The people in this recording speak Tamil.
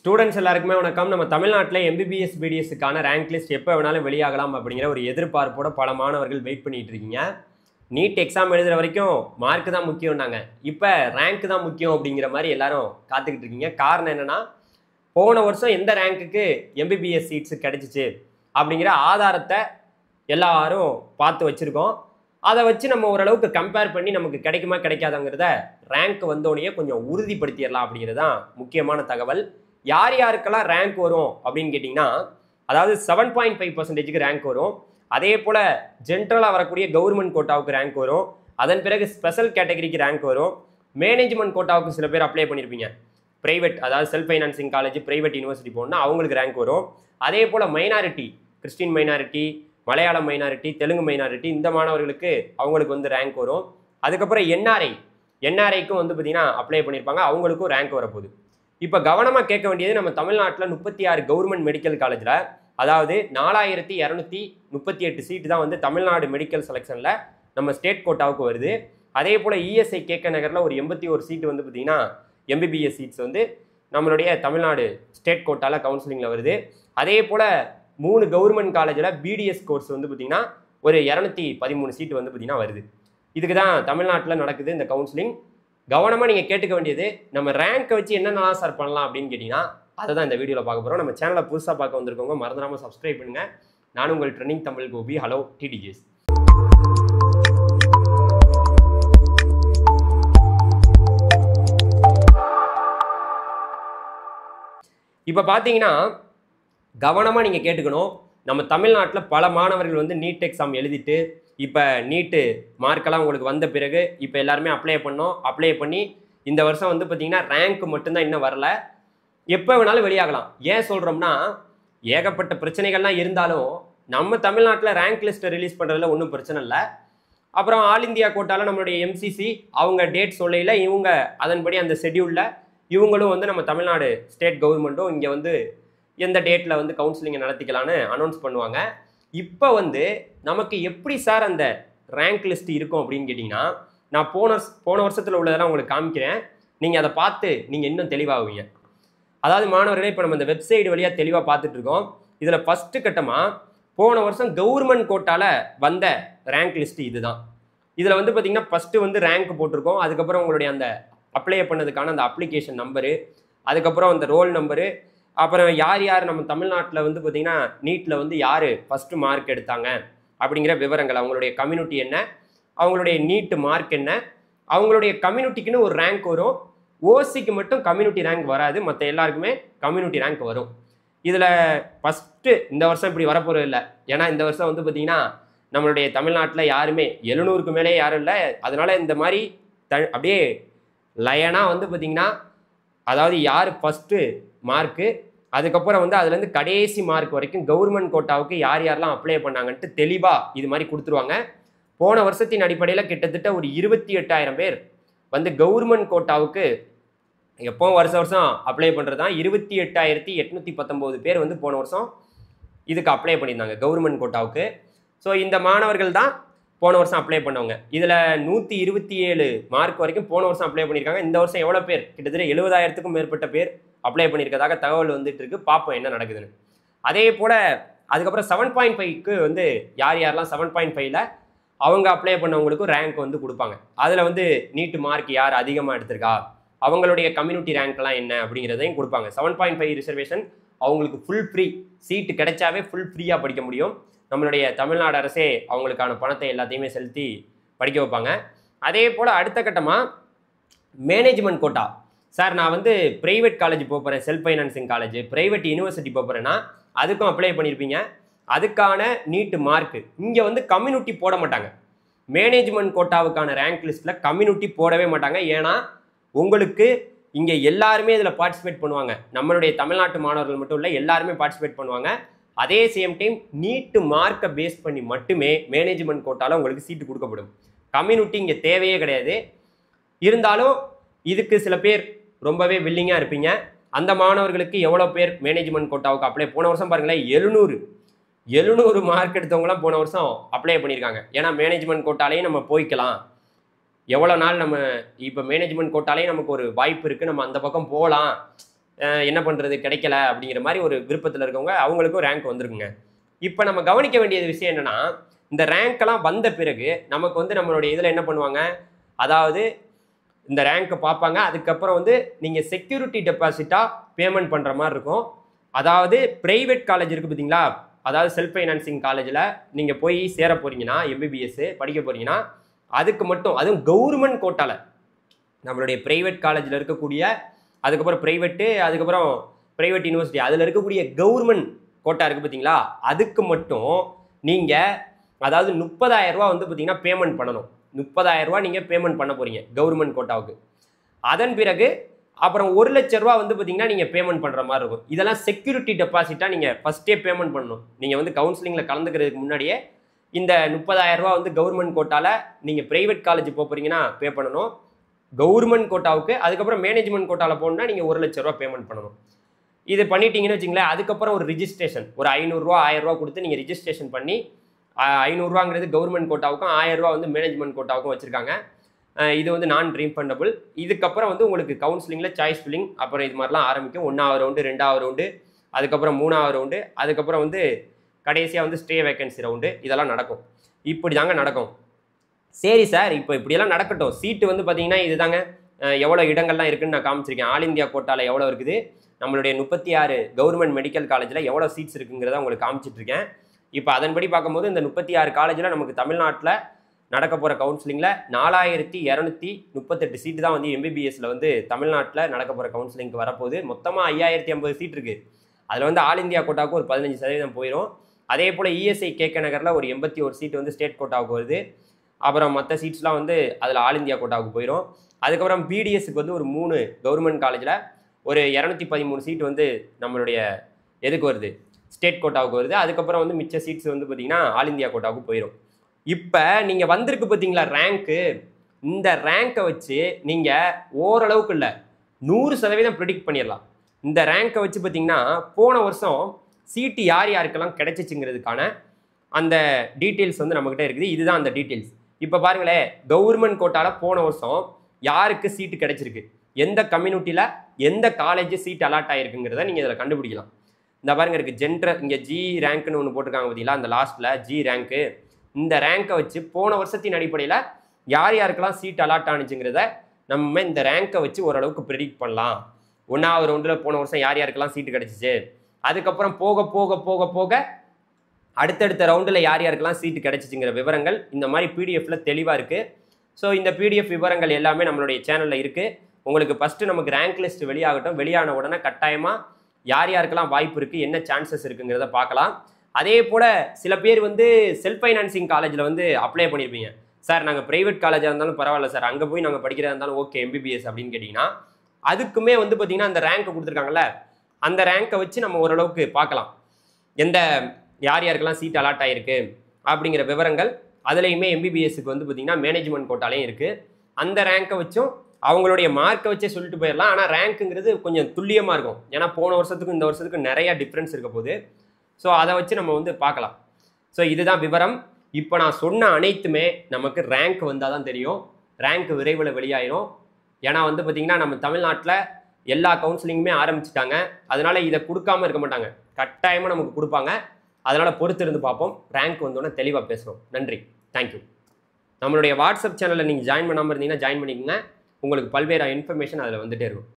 ஸ்டூடெண்ட்ஸ் எல்லாருக்குமே வணக்கம். நம்ம தமிழ்நாட்டில் எம்பிபிஎஸ் பிடிஎஸ்க்கான ரேங்க் லிஸ்ட் எப்போ வேணாலும் வெளியாகலாம் அப்படிங்கிற ஒரு எதிர்பார்ப்போட பல மாணவர்கள் வெயிட் பண்ணிட்டு இருக்கீங்க. நீட் எக்ஸாம் எழுதுகிற வரைக்கும் மார்க் தான் முக்கியம்னாங்க, இப்போ ரேங்க் தான் முக்கியம் அப்படிங்கிற மாதிரி எல்லாரும் காத்துக்கிட்டு இருக்கீங்க. காரணம் என்னன்னா, போன வருஷம் எந்த ரேங்க்குக்கு எம்பிபிஎஸ் சீட்ஸு கிடைச்சிச்சு அப்படிங்கிற ஆதாரத்தை எல்லாரும் பார்த்து வச்சுருக்கோம். அதை வச்சு நம்ம ஓரளவுக்கு கம்பேர் பண்ணி நமக்கு கிடைக்குமா கிடைக்காதுங்கிறத ரேங்க் வந்தோடனே கொஞ்சம் உறுதிப்படுத்திடலாம் அப்படிங்கிறது தான் முக்கியமான தகவல். யார் யாருக்கெல்லாம் ரேங்க் வரும் அப்படின்னு கேட்டிங்கன்னா, அதாவது 7.5% ரேங்க் வரும். அதே போல் ஜென்ரலாக வரக்கூடிய கவர்மெண்ட் கோட்டாவுக்கு ரேங்க் வரும். அதன் பிறகு ஸ்பெஷல் கேட்டகரிக்கு ரேங்க் வரும். மேனேஜ்மெண்ட் கோட்டாவுக்கு சில பேர் அப்ளை பண்ணியிருப்பீங்க. ப்ரைவேட், அதாவது self financing college, private university போகணுன்னா அவங்களுக்கு ரேங்க் வரும். அதே போல் minority, Christian minority, Malayalam minority, Telugu minority, இந்த மாணவர்களுக்கு அவங்களுக்கு வந்து ரேங்க் வரும். அதுக்கப்புறம் என்ஆர்ஐக்கும் வந்து பார்த்தீங்கன்னா அப்ளை பண்ணியிருப்பாங்க, அவங்களுக்கும் ரேங்க் வரப்போகுது. இப்போ கவனமாக கேட்க வேண்டியது, நம்ம தமிழ்நாட்டில் 36 கவர்மெண்ட் மெடிக்கல் காலேஜில், அதாவது 4238 சீட்டு தான் வந்து தமிழ்நாடு மெடிக்கல் செலெக்ஷனில் நம்ம ஸ்டேட் கோட்டாவுக்கு வருது. அதே போல் இஎஸ்ஐ கேகே நகரில் ஒரு 81 சீட்டு வந்து பார்த்தீங்கன்னா எம்பிபிஎஸ் சீட்ஸ் வந்து நம்மளுடைய தமிழ்நாடு ஸ்டேட் கோட்டாவில் கவுன்சிலிங்கில் வருது. அதே போல் 3 கவர்மெண்ட் காலேஜில் பிடிஎஸ் கோர்ஸ் வந்து பார்த்தீங்கன்னா ஒரு 213 சீட்டு வந்து பார்த்தீங்கன்னா வருது. இதுக்கு தான் தமிழ்நாட்டில் நடக்குது இந்த கவுன்சிலிங். கவனமாக நீங்கள் கேட்டுக்க வேண்டியது, நம்ம ரேங்கை வச்சு என்னென்னலாம் சார் பண்ணலாம் அப்படின்னு கேட்டிங்கன்னா, அதை தான் இந்த வீடியோவில் பார்க்க போகிறோம். நம்ம சேனலை புதுசாக பார்க்க வந்திருக்கவங்க மறந்துடாமல் சப்ஸ்கிரைப் பண்ணுங்கள். நான் உங்கள் ட்ரெண்டிங் தமிழ் கோபி. ஹலோ டிடிஜிஎஸ். இப்போ பார்த்தீங்கன்னா கவனமாக நீங்கள் கேட்டுக்கணும். நம்ம தமிழ்நாட்டில் பல மாணவர்கள் வந்து நீட் எக்ஸாம் எழுதிட்டு இப்போ நீட்டு மார்க்கெல்லாம் உங்களுக்கு வந்த பிறகு இப்போ எல்லாருமே அப்ளை பண்ணி இந்த வருஷம் வந்து பார்த்தீங்கன்னா ரேங்க் மட்டும்தான் இன்னும் வரல. எப்போ வேணாலும் வெளியாகலாம். ஏன் சொல்கிறோம்னா, ஏகப்பட்ட பிரச்சனைகள்லாம் இருந்தாலும் நம்ம தமிழ்நாட்டில் ரேங்க் லிஸ்ட்டை ரிலீஸ் பண்ணுறதுல ஒன்றும் பிரச்சனை இல்லை. அப்புறம் ஆல் இந்தியா கோட்டாவில் நம்மளுடைய எம்சிசி அவங்க டேட் சொல்லையில் இவங்க அதன்படி அந்த ஷெட்யூலில் இவங்களும் வந்து நம்ம தமிழ்நாடு ஸ்டேட் கவர்மெண்ட்டும் இங்கே வந்து எந்த டேட்டில் வந்து கவுன்சிலிங்கை நடத்திக்கலான்னு அனௌன்ஸ் பண்ணுவாங்க. இப்போ வந்து நமக்கு எப்படி சார் அந்த ரேங்க் லிஸ்ட் இருக்கும் அப்படின்னு கேட்டிங்கன்னா, நான் போன வருஷத்தில் உள்ளதெல்லாம் உங்களுக்கு காமிக்கிறேன். நீங்கள் அதை பார்த்து நீங்கள் இன்னும் தெளிவாகுவீங்க. அதாவது மாணவர்களே, இப்போ நம்ம இந்த வெப்சைட் வழியாக தெளிவாக பார்த்துட்டு இருக்கோம். இதில் ஃபஸ்ட்டு கட்டமாக போன வருஷம் கவர்மெண்ட் கோட்டாவில் வந்த ரேங்க் லிஸ்ட்டு இதுதான். இதில் வந்து பார்த்திங்கன்னா ஃபஸ்ட்டு வந்து ரேங்க் போட்டிருக்கோம். அதுக்கப்புறம் உங்களுடைய அந்த அப்ளை பண்ணதுக்கான அந்த அப்ளிகேஷன் நம்பரு, அதுக்கப்புறம் அந்த ரோல் நம்பரு, அப்புறம் யார் நம்ம தமிழ்நாட்டில் வந்து பார்த்திங்கன்னா நீட்டில் வந்து யார் ஃபஸ்ட்டு மார்க் எடுத்தாங்க அப்படிங்கிற விவரங்கள், அவங்களுடைய கம்யூனிட்டி என்ன, அவங்களுடைய நீட்டு மார்க் என்ன, அவங்களுடைய கம்யூனிட்டிக்குன்னு ஒரு ரேங்க் வரும். ஓசிக்கு மட்டும் கம்யூனிட்டி ரேங்க் வராது, மற்ற எல்லாருக்குமே கம்யூனிட்டி ரேங்க் வரும். இதில் ஃபஸ்ட்டு இந்த வருஷம் இப்படி வரப்போகிறது இல்லை. ஏன்னா இந்த வருஷம் வந்து பார்த்திங்கன்னா நம்மளுடைய தமிழ்நாட்டில் யாருமே 700க்கு மேலே யாரும் இல்லை. அதனால் இந்த மாதிரி அப்படியே லயனாக வந்து பார்த்திங்கன்னா, அதாவது யார் ஃபஸ்ட்டு மார்க்கு, அதுக்கப்புறம் வந்து அதுலேருந்து கடைசி மார்க் வரைக்கும் கவர்மெண்ட் கோட்டாவுக்கு யாரெல்லாம் அப்ளை பண்ணாங்கன்ட்டு தெளிவாக இது மாதிரி கொடுத்துருவாங்க. போன வருஷத்தின் அடிப்படையில் கிட்டத்தட்ட ஒரு 28,000 பேர் வந்து கவர்மெண்ட் கோட்டாவுக்கு எப்போவும் வருஷம் அப்ளை பண்ணுறது தான். 28,819 பேர் வந்து போன வருஷம் இதுக்கு அப்ளை பண்ணியிருந்தாங்க கவர்மெண்ட் கோட்டாவுக்கு. ஸோ இந்த மாணவர்கள் தான் போன வருஷம் அப்ளை பண்ணவங்க. இதில் 127 மார்க் வரைக்கும் போன வருஷம் அப்ளை பண்ணியிருக்காங்க. இந்த வருஷம் எவ்வளோ பேர், கிட்டத்தட்ட 70,000க்கும் மேற்பட்ட பேர் அப்ளை பண்ணியிருக்கதாக தகவல் வந்துட்டு இருக்கு. பார்ப்போம் என்ன நடக்குதுன்னு. அதே போல் அதுக்கப்புறம் 7.5க்கு வந்து யாரெல்லாம் 7.5ல அவங்க அப்ளை பண்ணவங்களுக்கும் ரேங்க் வந்து கொடுப்பாங்க. அதில் வந்து நீட்டு மார்க் யார் அதிகமாக எடுத்திருக்கா, அவங்களுடைய கம்யூனிட்டி ரேங்க்லாம் என்ன அப்படிங்கிறதையும் கொடுப்பாங்க. 7.5 ரிசர்வேஷன் அவங்களுக்கு ஃபுல் ஃப்ரீ, சீட்டு கிடைச்சாவே ஃபுல் ஃப்ரீயாக படிக்க முடியும். நம்மளுடைய தமிழ்நாடு அரசே அவங்களுக்கான பணத்தை எல்லாத்தையுமே செலுத்தி படிக்க வைப்பாங்க. அதே போல் அடுத்த கட்டமாக மேனேஜ்மெண்ட் கோட்டா. சார் நான் வந்து ப்ரைவேட் காலேஜ் போகிறேன், self financing college, private university போகிறேன்னா அதுக்கும் அப்ளை பண்ணியிருப்பீங்க. அதுக்கான நீட்டு மார்க்கு இங்கே வந்து கம்யூனிட்டி போட மாட்டாங்க. மேனேஜ்மெண்ட் கோட்டாவுக்கான ரேங்க் லிஸ்ட்டில் கம்யூனிட்டி போடவே மாட்டாங்க. ஏன்னா உங்களுக்கு இங்கே எல்லாருமே இதில் பார்ட்டிசிபேட் பண்ணுவாங்க. நம்மளுடைய தமிழ்நாட்டு மாணவர்கள் மட்டும் இல்லை, எல்லாருமே பார்ட்டிசிபேட் பண்ணுவாங்க. அதே சேம் டைம் நீட்டு மார்க்கை பேஸ் பண்ணி மட்டுமே மேனேஜ்மெண்ட் கோட்டாவில் உங்களுக்கு சீட்டு கொடுக்கப்படும். கம்யூனிட்டி இங்கே தேவையே கிடையாது. இருந்தாலும் இதுக்கு சில பேர் ரொம்பவே வில்லிங்காக இருப்பீங்க. அந்த மாணவர்களுக்கு எவ்வளோ பேர் மேனேஜ்மெண்ட் கோட்டாவுக்கு அப்ளை, போன வருஷம் பாருங்களேன் 700 மார்க் எடுத்தவங்களாம் போன வருஷம் அப்ளை பண்ணியிருக்காங்க. ஏன்னா மேனேஜ்மெண்ட் கோட்டாலையும் நம்ம போய்க்கலாம், எவ்வளோ நாள் நம்ம இப்போ மேனேஜ்மெண்ட் கோட்டாலையும் நமக்கு ஒரு வாய்ப்பு இருக்குது, நம்ம அந்த பக்கம் போகலாம் என்ன பண்ணுறது கிடைக்கல அப்படிங்கிற மாதிரி ஒரு விருப்பத்தில் இருக்கவங்க அவங்களுக்கும் ரேங்க் வந்திருக்குங்க. இப்போ நம்ம கவனிக்க வேண்டிய விஷயம் என்னன்னா, இந்த ரேங்க்லாம் வந்த பிறகு நமக்கு வந்து நம்மளுடைய இதில் என்ன பண்ணுவாங்க, அதாவது இந்த ரேங்க்கை பார்ப்பாங்க. அதுக்கப்புறம் வந்து நீங்கள் செக்யூரிட்டி டெபாசிட்டாக பேமெண்ட் பண்ணுற மாதிரி இருக்கும். அதாவது பிரைவேட் காலேஜ் இருக்குது பார்த்தீங்களா, அதாவது செல்ஃப் ஃபைனான்சிங் காலேஜில் நீங்கள் போய் சேர போகிறீங்கன்னா, எம்பிபிஎஸ் படிக்க போகிறீங்கன்னா, அதுக்கு மட்டும் அதுவும் கவர்மெண்ட் கோட்டாவில் நம்மளுடைய பிரைவேட் காலேஜில் இருக்கக்கூடிய, அதுக்கப்புறம் அதுக்கப்புறம் பிரைவேட் யூனிவர்சிட்டி அதில் இருக்கக்கூடிய கவர்மெண்ட் கோட்டா இருக்குது பார்த்தீங்களா, அதுக்கு மட்டும் நீங்கள் அதாவது 30,000 ரூபா வந்து பார்த்தீங்கன்னா பேமெண்ட் பண்ணணும். 30,000 ரூபா நீங்கள் பேமெண்ட் பண்ண போகிறீங்க கவர்மெண்ட் கோட்டாவுக்கு. அதன் பிறகு அப்புறம் 1,00,000 ரூபா வந்து பார்த்தீங்கன்னா நீங்கள் பேமெண்ட் பண்ணுற மாதிரி இருக்கும். இதெல்லாம் செக்யூரிட்டி டெபாசிட்டாக நீங்கள் ஃபஸ்ட்டே பேமெண்ட் பண்ணணும். நீங்கள் வந்து கவுன்சிலிங்கில் கலந்துக்கிறதுக்கு முன்னாடியே இந்த 30,000 ரூபா வந்து கவர்மெண்ட் கோட்டாவில் நீங்கள் ப்ரைவேட் காலேஜ் போகிறீங்கன்னா பே பண்ணணும். கவர்மெண்ட் கோட்டாவுக்கு அதுக்கப்புறம் மேனேஜ்மெண்ட் கோட்டாவில் போகணுன்னா நீங்கள் 1,00,000 ரூபா பேமெண்ட் பண்ணணும். இது பண்ணிட்டீங்கன்னு வச்சுங்களேன். அதுக்கப்புறம் ஒரு ரிஜிஸ்ட்ரேஷன் ஒரு 500 ரூபா 1000 ரூபா கொடுத்து நீங்கள் ரிஜிஸ்ட்ரேஷன் பண்ணி 500 ரூபாங்கிறது கவர்மெண்ட் கோட்டாவுக்கும் 1000 ரூபா வந்து மேனேஜ்மெண்ட் கோட்டாவுக்கும் வச்சுருக்காங்க. இது வந்து நான் ரீஃபண்டபிள். இதுக்கப்புறம் வந்து உங்களுக்கு கவுன்சிலிங்கில் சாய்ஸ் ஃபில்லிங் அப்புறம் இது மாதிரிலாம் ஆரம்பிக்கும். 1வது ரவுண்டு 2வது ரவுண்டு அதுக்கப்புறம் 3வது ரவுண்டு அதுக்கப்புறம் வந்து கடைசியாக வந்து ஸ்டே வேகன்சி ரவுண்டு இதெல்லாம் நடக்கும். இப்படி தாங்க நடக்கும். சரி சார், இப்போ இப்படியெல்லாம் நடக்கட்டும். சீட்டு வந்து பார்த்தீங்கன்னா இது தாங்க எவ்வளோ இடங்கள்லாம் இருக்குதுன்னு நான் காமிச்சிருக்கேன். ஆல் இந்தியா கோட்டாவில் எவ்வளோ இருக்குது, நம்மளுடைய 36 கவர்மெண்ட் மெடிக்கல் காலேஜில் எவ்வளோ சீட்ஸ் இருக்குங்கிறத உங்களுக்கு காமிச்சிட்ருக்கேன். இப்போ அதன்படி பார்க்கும்போது இந்த 36 காலேஜில் நமக்கு தமிழ்நாட்டில் நடக்க போகிற கவுன்சிலிங்கில் 4,238 சீட்டு தான் வந்து எம்பிபிஎஸ்ல வந்து தமிழ்நாட்டில் நடக்க போகிற கவுன்சிலிங்க்கு வரப்போகுது. மொத்தமாக 5,050 சீட் இருக்குது. அதில் வந்து ஆல் இந்தியா கோட்டாவுக்கு ஒரு 15% போயிடும். அதே போல் இஎஸ்ஐ கேகே நகரில் ஒரு 81 சீட் வந்து ஸ்டேட் கோட்டாவுக்கு வருது. அப்புறம் மற்ற சீட்ஸ்லாம் வந்து அதில் ஆல் இந்தியா கோட்டாவுக்கு போயிடும். அதுக்கப்புறம் பிடிஎஸ்க்கு வந்து ஒரு 3 கவர்மெண்ட் காலேஜில் ஒரு 213 சீட் வந்து நம்மளுடைய எதுக்கு வருது, ஸ்டேட் கோட்டாவுக்கு வருது. அதுக்கப்புறம் வந்து மிச்ச சீட்ஸ் வந்து பார்த்திங்கன்னா ஆல் இந்தியா கோட்டாவுக்கு போயிடும். இப்போ நீங்கள் வந்திருக்கு பார்த்தீங்களா ரேங்க்கு, இந்த ரேங்கை வச்சு நீங்கள் ஓரளவுக்கு இல்லை 100% ப்ரிடிக்ட் பண்ணிடலாம். இந்த ரேங்கை வச்சு பார்த்தீங்கன்னா போன வருஷம் சீட்டு யார் யாருக்கெல்லாம் கிடைச்சிச்சுங்கிறதுக்கான அந்த டீட்டெயில்ஸ் வந்து நம்மக்கிட்ட இருக்குது. இதுதான் அந்த டீட்டெயில்ஸ். இப்போ பாருங்களேன், கவர்மெண்ட் கோட்டாவில் போன வருஷம் யாருக்கு சீட்டு கிடைச்சிருக்கு, எந்த கம்யூனிட்டியில் எந்த காலேஜ் சீட் அலாட் ஆகிருக்குங்கிறத நீங்கள் இதில் கண்டுபிடிக்கலாம். இந்த பாருங்க இருக்குது ஜென்ரல், இங்கே ஜி ரேங்க்னு ஒன்று போட்டிருக்காங்க பார்த்தீங்களா, அந்த லாஸ்ட்டில் ஜி ரேங்க்கு. இந்த ரேங்கை வச்சு போன வருஷத்தின் அடிப்படையில் யார் யாருக்கெல்லாம் சீட் அலாட் ஆனிச்சுங்கிறத நம்ம இந்த ரேங்கை வச்சு ஓரளவுக்கு ப்ரெடிக்ட் பண்ணலாம். 1வது ரவுண்டில் போன வருஷம் யார் யாருக்கெல்லாம் சீட்டு கிடச்சிச்சு, அதுக்கப்புறம் போக போக போக போக அடுத்தடுத்த ரவுண்டில் யார் யாருக்கெல்லாம் சீட்டு கிடச்சிச்சுங்கிற விவரங்கள் இந்த மாதிரி பிடிஎஃப்ல தெளிவாக இருக்குது. ஸோ இந்த பிடிஎஃப் விவரங்கள் எல்லாமே நம்மளுடைய சேனலில் இருக்குது. உங்களுக்கு ஃபஸ்ட்டு நமக்கு ரேங்க் லிஸ்ட் வெளியாகட்டும். வெளியான உடனே கட்டாயமாக யார் யாருக்கெல்லாம் வாய்ப்பு இருக்குது, என்ன சான்சஸ் இருக்குங்கிறத பார்க்கலாம். அதே போல் சில பேர் வந்து செல்ஃப் ஃபைனான்சிங் காலேஜில் வந்து அப்ளை பண்ணியிருப்பீங்க. சார் நாங்கள் ப்ரைவேட் காலேஜாக இருந்தாலும் பரவாயில்ல சார், அங்கே போய் நாங்கள் படிக்கிறதா இருந்தாலும் ஓகே எம்பிபிஎஸ் அப்படின்னு கேட்டிங்கன்னா, அதுக்குமே வந்து பார்த்திங்கன்னா அந்த ரேங்க்கை கொடுத்துருக்காங்கல்ல, அந்த ரேங்க்கை வச்சு நம்ம ஓரளவுக்கு பார்க்கலாம் எந்த யார் யாருக்கெல்லாம் சீட் அலாட் ஆகிருக்கு அப்படிங்கிற விவரங்கள். அதுலேயுமே எம்பிபிஎஸ்க்கு வந்து பார்த்திங்கன்னா மேனேஜ்மெண்ட் கோட்டாலையும் இருக்குது. அந்த ரேங்க்கை வச்சும் அவங்களுடைய மார்க்கை வச்சே சொல்லிட்டு போயிடலாம். ஆனால் ரேங்க்குங்கிறது கொஞ்சம் துல்லியமாக இருக்கும். ஏன்னா போன வருஷத்துக்கும் இந்த வருஷத்துக்கும் நிறையா டிஃப்ரென்ஸ் இருக்க போகுது. ஸோ அதை வச்சு நம்ம வந்து பார்க்கலாம். ஸோ இதுதான் விவரம். இப்போ நான் சொன்ன அனைத்துமே நமக்கு ரேங்க் வந்தால் தான் தெரியும். ரேங்க் விரைவில் வெளியாயிரும். ஏன்னா வந்து பார்த்திங்கன்னா நம்ம தமிழ்நாட்டில் எல்லா கவுன்சிலிங்குமே ஆரம்பிச்சிட்டாங்க. அதனால் இதை கொடுக்காமல் இருக்க மாட்டாங்க, கட்டாயமாக நமக்கு கொடுப்பாங்க. அதனால் பொறுத்திருந்து பார்ப்போம். ரேங்க் வந்தோடனே தெளிவாக பேசுகிறோம். நன்றி, தேங்க்யூ. நம்மளுடைய வாட்ஸ்அப் சேனலில் நீங்கள் ஜாயின் பண்ணாமல் இருந்தீங்கன்னா ஜாயின் பண்ணிக்கோங்க. உங்களுக்கு பல்வேறு இன்ஃபர்மேஷன் அதில் வந்துகிட்டே இருக்கும்.